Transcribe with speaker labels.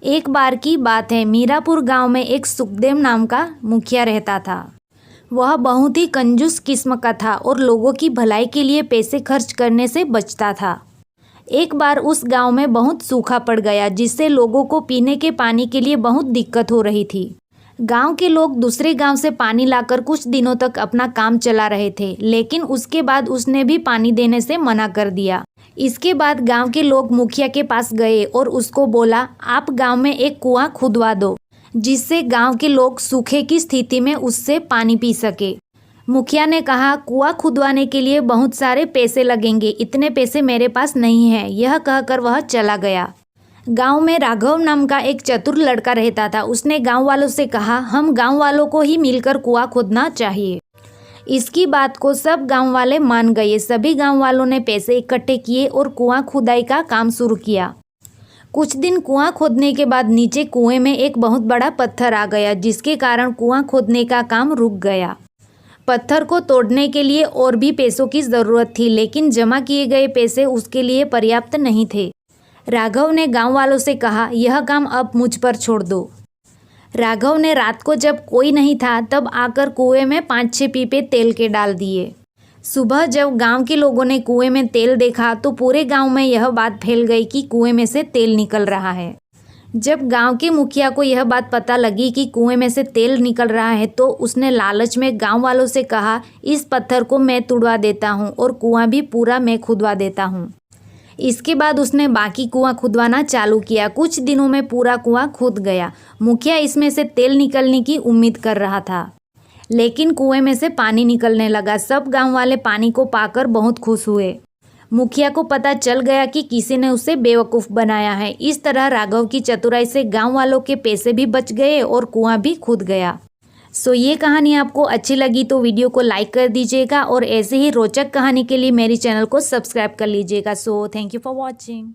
Speaker 1: एक बार की बात है, मीरापुर गांव में एक सुखदेव नाम का मुखिया रहता था। वह बहुत ही कंजूस किस्म का था और लोगों की भलाई के लिए पैसे खर्च करने से बचता था। एक बार उस गांव में बहुत सूखा पड़ गया, जिससे लोगों को पीने के पानी के लिए बहुत दिक्कत हो रही थी। गांव के लोग दूसरे गांव से पानी लाकर कुछ दिनों तक अपना काम चला रहे थे, लेकिन उसके बाद उसने भी पानी देने से मना कर दिया। इसके बाद गांव के लोग मुखिया के पास गए और उसको बोला, आप गांव में एक कुआं खुदवा दो, जिससे गांव के लोग सूखे की स्थिति में उससे पानी पी सके। मुखिया ने कहा, कुआं खुदवाने के लिए बहुत सारे पैसे लगेंगे, इतने पैसे मेरे पास नहीं है। यह कहकर वह चला गया। गांव में राघव नाम का एक चतुर लड़का रहता था। उसने गांव वालों से कहा, हम गांव वालों को ही मिलकर कुआं खोदना चाहिए। इसकी बात को सब गांव वाले मान गए। सभी गांव वालों ने पैसे इकट्ठे किए और कुआं खुदाई का काम शुरू किया। कुछ दिन कुआं खोदने के बाद नीचे कुएं में एक बहुत बड़ा पत्थर आ गया, जिसके कारण कुआं खोदने का काम रुक गया। पत्थर को तोड़ने के लिए और भी पैसों की ज़रूरत थी, लेकिन जमा किए गए पैसे उसके लिए पर्याप्त नहीं थे। राघव ने गांव वालों से कहा, यह काम अब मुझ पर छोड़ दो। राघव ने रात को जब कोई नहीं था तब आकर कुएं में 5-6 पीपे तेल के डाल दिए। सुबह जब गांव के लोगों ने कुएं में तेल देखा तो पूरे गांव में यह बात फैल गई कि कुएं में से तेल निकल रहा है। जब गांव के मुखिया को यह बात पता लगी कि कुएं में से तेल निकल रहा है तो उसने लालच में गांव वालों से कहा, इस पत्थर को मैं तुड़वा देता हूं और कुआं भी पूरा मैं खुदवा देता हूं। इसके बाद उसने बाकी कुआं खुदवाना चालू किया। कुछ दिनों में पूरा कुआं खुद गया। मुखिया इसमें से तेल निकलने की उम्मीद कर रहा था, लेकिन कुएं में से पानी निकलने लगा। सब गांव वाले पानी को पाकर बहुत खुश हुए। मुखिया को पता चल गया कि किसी ने उसे बेवकूफ़ बनाया है। इस तरह राघव की चतुराई से गांव वालों के पैसे भी बच गए और कुआं भी खुद गया। सो ये कहानी आपको अच्छी लगी तो वीडियो को लाइक कर दीजिएगा और ऐसे ही रोचक कहानी के लिए मेरी चैनल को सब्सक्राइब कर लीजिएगा। So thank you for watching.